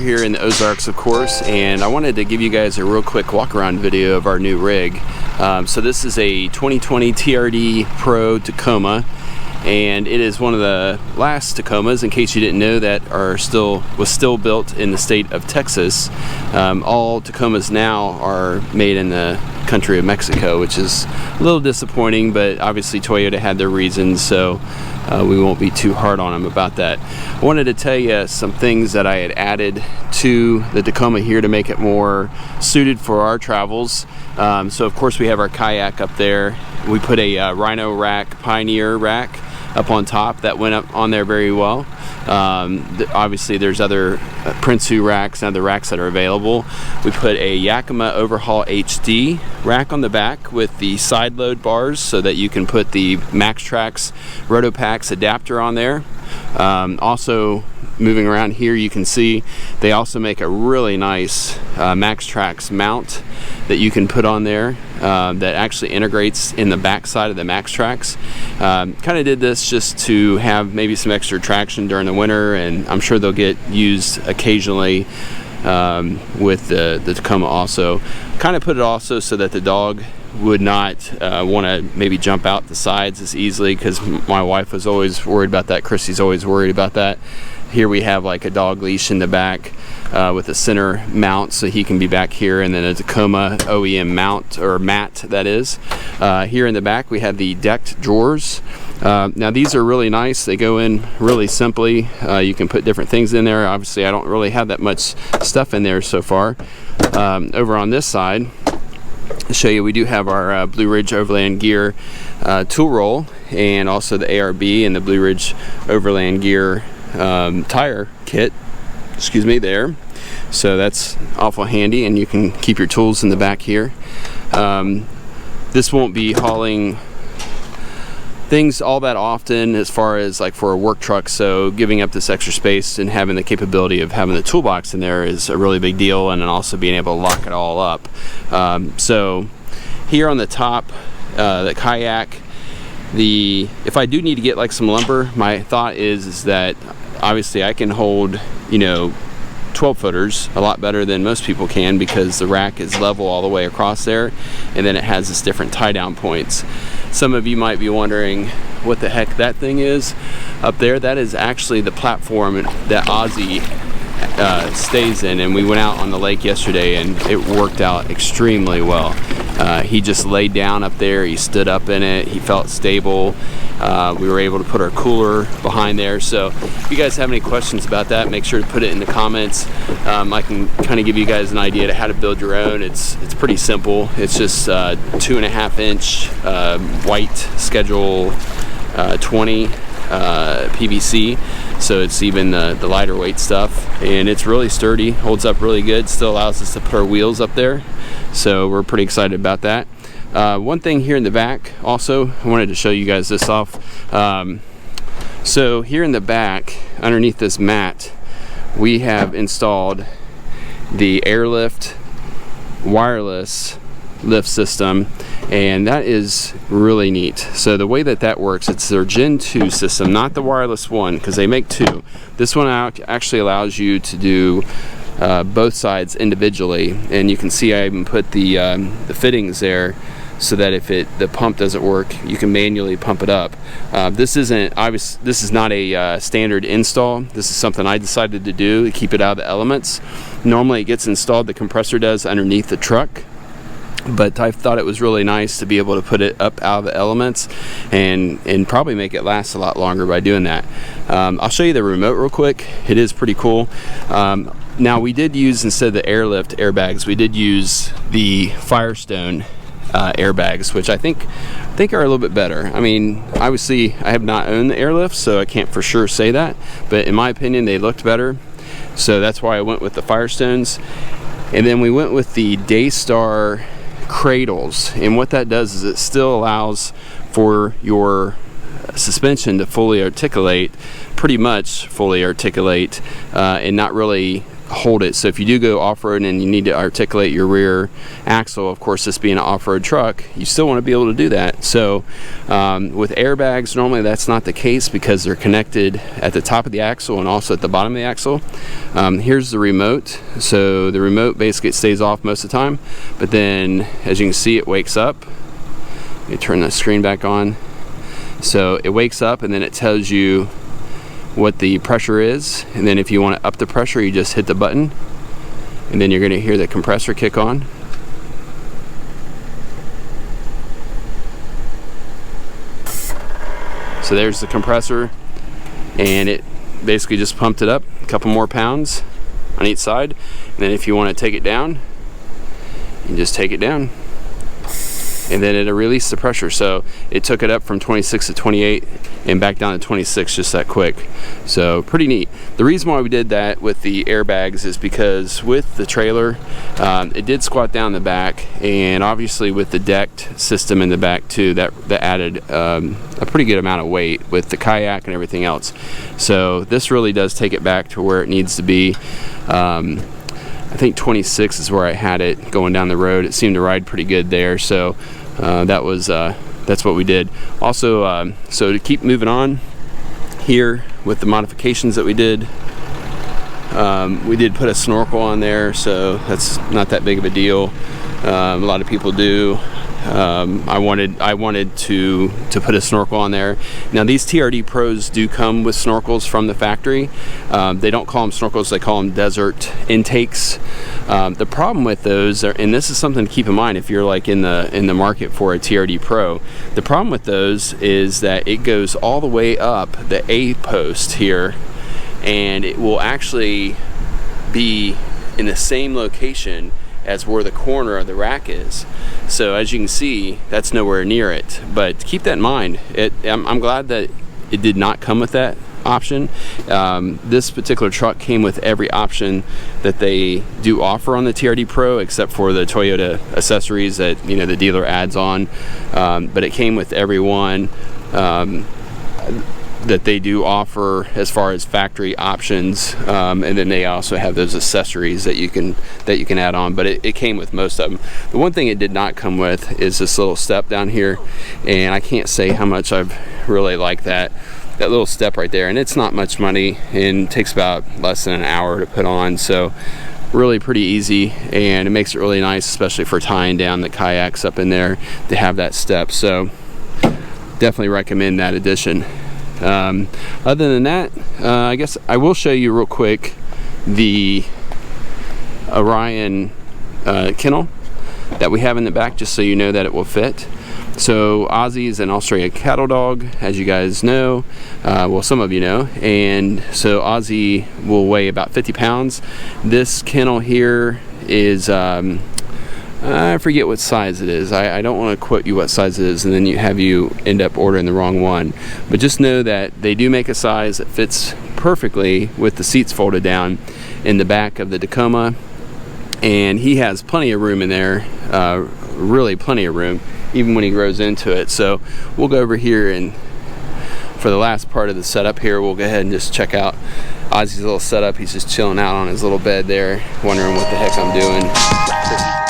here in the Ozarks, of course, and I wanted to give you guys a real quick walk-around video of our new rig. So this is a 2020 TRD Pro Tacoma, and it is one of the last Tacomas, in case you didn't know, that was still built in the state of Texas. All Tacomas now are made in the country of Mexico, which is a little disappointing, but obviously Toyota had their reasons, so we won't be too hard on them about that. I wanted to tell you some things that I had added to the Tacoma here to make it more suited for our travels. So of course we have our kayak up there. We put a Rhino rack, Pioneer rack up on top that went up on there very well. Obviously there's other Prinsu racks and other racks that are available. We put a Yakima Overhaul HD rack on the back with the side load bars so that you can put the MaxTrax Rotopax adapter on there. Also, moving around here, you can see they also make a really nice MaxTrax mount that you can put on there that actually integrates in the back side of the MaxTrax. Kind of did this just to have maybe some extra traction during the winter, and I'm sure they'll get used occasionally with the Tacoma also. Kind of put it also so that the dog would not want to maybe jump out the sides as easily, because my wife was always worried about that. Chrissy's always worried about that. Here we have like a dog leash in the back with a center mount, so he can be back here, and then a Tacoma OEM mount, or mat that is. Here in the back we have the decked drawers. Now these are really nice. They go in really simply. You can put different things in there. Obviously I don't really have that much stuff in there so far. Over on this side, to show you, we do have our Blue Ridge Overland Gear tool roll, and also the ARB and the Blue Ridge Overland Gear tire kit, excuse me, there. So that's awful handy, and you can keep your tools in the back here. This won't be hauling things all that often as far as like for a work truck, so giving up this extra space and having the capability of having the toolbox in there is a really big deal, and then also being able to lock it all up. So here on the top, the kayak, if I do need to get like some lumber, my thought is that obviously I can hold, 12 footers a lot better than most people can, because the rack is level all the way across there, and then it has this different tie down points. Some of you might be wondering what the heck that thing is up there. That is actually the platform that Ozzy stays in, and we went out on the lake yesterday and it worked out extremely well. He just laid down up there, he stood up in it, he felt stable. We were able to put our cooler behind there. So if you guys have any questions about that, make sure to put it in the comments. I can kind of give you guys an idea to how to build your own. It's pretty simple. It's just 2.5 inch white Schedule 20 PVC, so it's even the lighter weight stuff, and it's really sturdy, holds up really good, still allows us to put our wheels up there, so we're pretty excited about that. One thing here in the back also, I wanted to show you guys this off. So here in the back, underneath this mat, we have installed the Airlift wireless lift system, and that is really neat. So the way that works, it's their Gen 2 system, not the wireless one, because they make two. This one actually allows you to do both sides individually, and you can see I even put the fittings there so that if the pump doesn't work, you can manually pump it up. This is not a standard install. This is something I decided to do to keep it out of the elements. Normally it gets installed, the compressor does, underneath the truck, but I thought it was really nice to be able to put it up out of the elements and probably make it last a lot longer by doing that. I'll show you the remote real quick. It is pretty cool. Now we did use, instead of the Airlift airbags, we did use the Firestone airbags, which I think are a little bit better. I mean, obviously I have not owned the Airlift, so I can't for sure say that, but in my opinion they looked better, so that's why I went with the Firestones. And then we went with the Daystar cradles, and what that does is it still allows for your suspension to fully articulate, pretty much fully articulate, and not really hold it. So if you do go off-road and you need to articulate your rear axle, of course this being an off-road truck, you still want to be able to do that. So with airbags, normally that's not the case because they're connected at the top of the axle and also at the bottom of the axle. Here's the remote. So the remote basically stays off most of the time, but then as you can see, it wakes up. Let me turn the screen back on. So it wakes up and then it tells you what the pressure is, and then if you want to up the pressure, you just hit the button, and then you're going to hear the compressor kick on. So there's the compressor, and it basically just pumped it up a couple more pounds on each side, and then if you want to take it down, you just take it down, and then it'll release the pressure. So it took it up from 26 to 28 and back down to 26 just that quick. So pretty neat. The reason why we did that with the airbags is because with the trailer, it did squat down the back, and obviously with the decked system in the back too, that added a pretty good amount of weight with the kayak and everything else. So this really does take it back to where it needs to be. I think 26 is where I had it going down the road. It seemed to ride pretty good there, so that's what we did. Also, so to keep moving on here with the modifications that we did put a snorkel on there, so that's not that big of a deal. A lot of people do. I wanted to put a snorkel on there. Now these TRD Pros do come with snorkels from the factory. They don't call them snorkels, they call them desert intakes. The problem with those are, and this is something to keep in mind if you're like in the market for a TRD Pro, the problem with those is that it goes all the way up the A post here, and it will actually be in the same location as where the corner of the rack is. So as you can see, that's nowhere near it, but keep that in mind. I'm glad that it did not come with that option. This particular truck came with every option that they do offer on the TRD Pro, except for the Toyota accessories that the dealer adds on, but it came with every one that they do offer as far as factory options, and then they also have those accessories that you can add on, but it came with most of them. The one thing it did not come with is this little step down here, and I can't say how much I've really liked that little step right there, and it's not much money and takes about less than an hour to put on, so really pretty easy, and it makes it really nice, especially for tying down the kayaks up in there, to have that step. So definitely recommend that addition. Other than that, I guess I will show you real quick the Orion kennel that we have in the back, just so you know that it will fit. So Ozzy is an Australian cattle dog, as you guys know, well, some of you know, and so Ozzy will weigh about 50 pounds. This kennel here is I forget what size it is. I don't want to quote you what size it is and then you end up ordering the wrong one. But just know that they do make a size that fits perfectly with the seats folded down in the back of the Tacoma. And he has plenty of room in there, really plenty of room, even when he grows into it. So we'll go over here, and for the last part of the setup here, we'll go ahead and just check out Ozzy's little setup. He's just chilling out on his little bed there, wondering what the heck I'm doing.